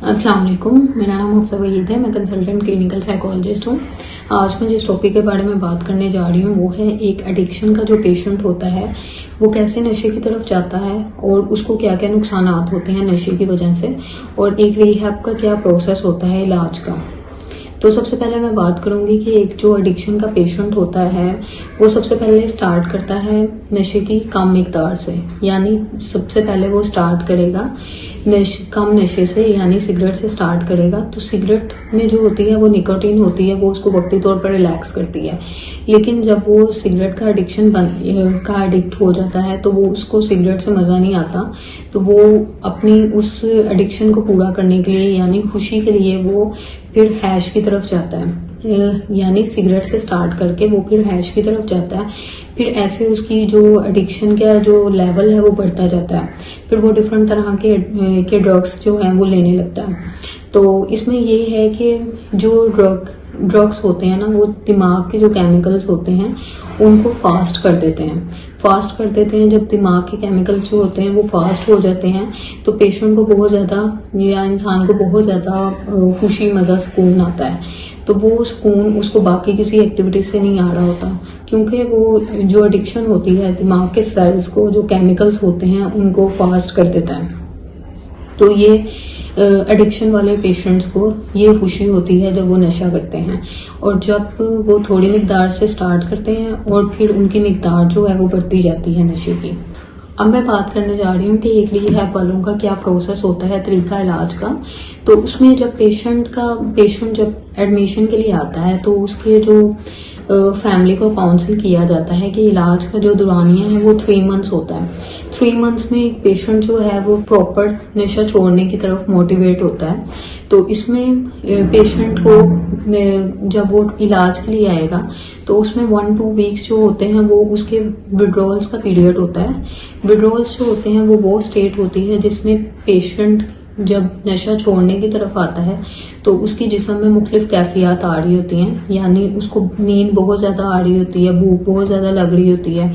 अस्सलाम वालेकुम, मेरा नाम हफ्सा वहीद है। मैं कंसल्टेंट क्लिनिकल साइकोलॉजिस्ट हूँ। आज मैं जिस टॉपिक के बारे में बात करने जा रही हूँ वो है एक एडिक्शन का जो पेशेंट होता है वो कैसे नशे की तरफ जाता है और उसको क्या क्या नुकसान होते हैं नशे की वजह से, और एक रिहैब का क्या प्रोसेस होता है इलाज का। तो सबसे पहले मैं बात करूंगी कि एक जो एडिक्शन का पेशेंट होता है वो सबसे पहले स्टार्ट करता है नशे की कम मिकदार से, यानी सबसे पहले वो स्टार्ट करेगा कम नशे से, यानी सिगरेट से स्टार्ट करेगा। तो सिगरेट में जो होती है वो निकोटीन होती है, वो उसको वक्ती तौर पर रिलैक्स करती है। लेकिन जब वो सिगरेट का एडिक्ट हो जाता है तो वो उसको सिगरेट से मज़ा नहीं आता, तो वो अपनी उस एडिक्शन को पूरा करने के लिए यानी खुशी के लिए वो फिर हैश की तरफ जाता है, यानी सिगरेट से स्टार्ट करके वो फिर हैश की तरफ जाता है। फिर ऐसे उसकी जो एडिक्शन का जो लेवल है वो बढ़ता जाता है। फिर वो डिफरेंट तरह के ड्रग्स जो हैं वो लेने लगता है। तो इसमें ये है कि जो ड्रग्स होते हैं ना वो दिमाग के जो केमिकल्स होते हैं उनको फास्ट कर देते हैं। जब दिमाग के केमिकल्स जो होते हैं वो फास्ट हो जाते हैं तो पेशेंट को बहुत ज़्यादा या इंसान को बहुत ज़्यादा खुशी, मज़ा, सुकून आता है। तो वो सुकून उसको बाकी किसी एक्टिविटी से नहीं आ रहा होता, क्योंकि वो जो एडिक्शन होती है दिमाग के सेल्स को, जो केमिकल्स होते हैं उनको फास्ट कर देता है। तो ये एडिक्शन वाले पेशेंट्स को ये खुशी होती है जब वो नशा करते हैं, और जब वो थोड़ी मिकदार से स्टार्ट करते हैं और फिर उनकी मिकदार जो है वो बढ़ती जाती है नशे की। अब मैं बात करने जा रही हूँ कि एक रिहैब वालों का क्या प्रोसेस होता है, तरीका इलाज का। तो उसमें जब पेशेंट जब एडमिशन के लिए आता है तो उसके जो फैमिली को काउंसिल किया जाता है कि इलाज का जो दौरानिया है वो 3 मंथ्स होता है। 3 मंथ्स में एक पेशेंट जो है वो प्रॉपर नशा छोड़ने की तरफ मोटिवेट होता है। तो इसमें पेशेंट को जब वो इलाज के लिए आएगा तो उसमें 1-2 वीक्स जो होते हैं वो उसके विड्रॉल्स का पीरियड होता है। विड्रॉल्स जो होते हैं वो स्टेट होती है जिसमें पेशेंट जब नशा छोड़ने की तरफ आता है तो उसकी जिस्म में मुख्तलिफ कैफियत आ रही होती हैं, यानी उसको नींद बहुत ज़्यादा आ रही होती है, भूख बहुत ज़्यादा लग रही होती है,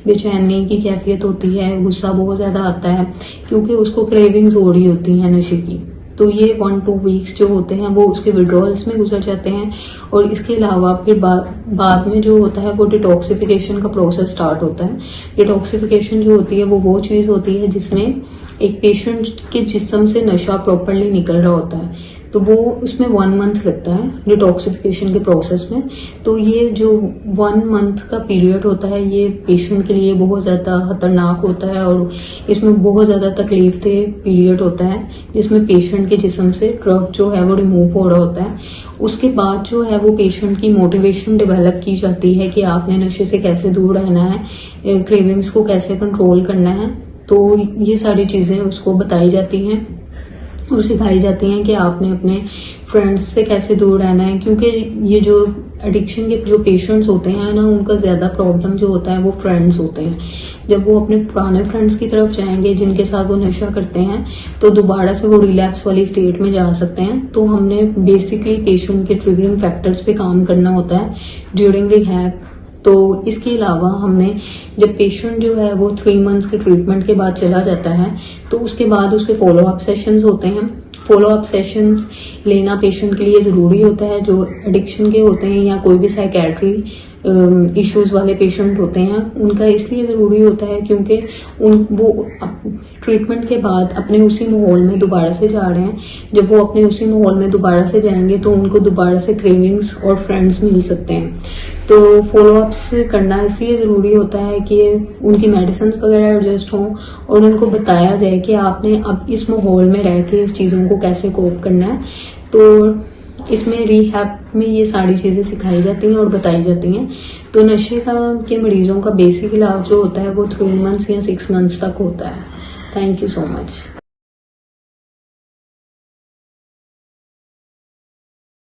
बेचैनी की कैफियत होती है, गुस्सा बहुत ज़्यादा आता है क्योंकि उसको क्रेविंग्स हो रही होती हैं नशे की। तो ये 1-2 वीक्स जो होते हैं वो उसके विड्रॉल्स में गुजर जाते हैं। और इसके अलावा फिर बाद में जो होता है वो डिटॉक्सिफिकेशन का प्रोसेस स्टार्ट होता है। डिटॉक्सिफिकेशन जो होती है वो चीज़ होती है जिसमें एक पेशेंट के जिस्म से नशा प्रॉपरली निकल रहा होता है। तो वो उसमें 1 मंथ लगता है डिटॉक्सिफिकेशन के प्रोसेस में। तो ये जो 1 मंथ का पीरियड होता है ये पेशेंट के लिए बहुत ज़्यादा खतरनाक होता है और इसमें बहुत ज़्यादा तकलीफ दे पीरियड होता है, जिसमें पेशेंट के जिस्म से ड्रग जो है वो रिमूव हो रहा होता है। उसके बाद जो है वो पेशेंट की मोटिवेशन डेवलप की जाती है कि आपने नशे से कैसे दूर रहना है, क्रेविंग्स को कैसे कंट्रोल करना है। तो ये सारी चीज़ें उसको बताई जाती हैं और सिखाई जाती हैं कि आपने अपने फ्रेंड्स से कैसे दूर रहना है, क्योंकि ये जो एडिक्शन के जो पेशेंट्स होते हैं ना उनका ज़्यादा प्रॉब्लम जो होता है वो फ्रेंड्स होते हैं। जब वो अपने पुराने फ्रेंड्स की तरफ जाएंगे जिनके साथ वो नशा करते हैं तो दोबारा से वो रिलैप्स वाली स्टेट में जा सकते हैं। तो हमने बेसिकली पेशेंट के ट्रिगरिंग फैक्टर्स पे काम करना होता है ड्यूरिंग रिहैब। तो इसके अलावा हमने जब पेशेंट जो है वो 3 मंथ्स के ट्रीटमेंट के बाद चला जाता है तो उसके बाद उसके फॉलो अप सेशंस होते हैं। फॉलो अप सेशंस लेना पेशेंट के लिए ज़रूरी होता है जो एडिक्शन के होते हैं या कोई भी साइकेट्री इश्यूज वाले पेशेंट होते हैं। उनका इसलिए ज़रूरी होता है क्योंकि वो ट्रीटमेंट के बाद अपने उसी माहौल में दोबारा से जा रहे हैं। जब वो अपने उसी माहौल में दोबारा से जाएंगे तो उनको दोबारा से क्रेविंग्स और फ्रेंड्स मिल सकते हैं। तो फॉलो अप्स करना इसलिए ज़रूरी होता है कि उनकी मेडिसिन वगैरह एडजस्ट हों और उनको बताया जाए कि आपने अब इस माहौल में रह के इस चीज़ों को कैसे कोप करना है। तो इसमें रिहैब में ये सारी चीज़ें सिखाई जाती हैं और बताई जाती हैं। तो नशे के मरीजों का बेसिक इलाज जो होता है वो 3 मंथ्स या 6 मंथ्स तक होता है। Thank you so much.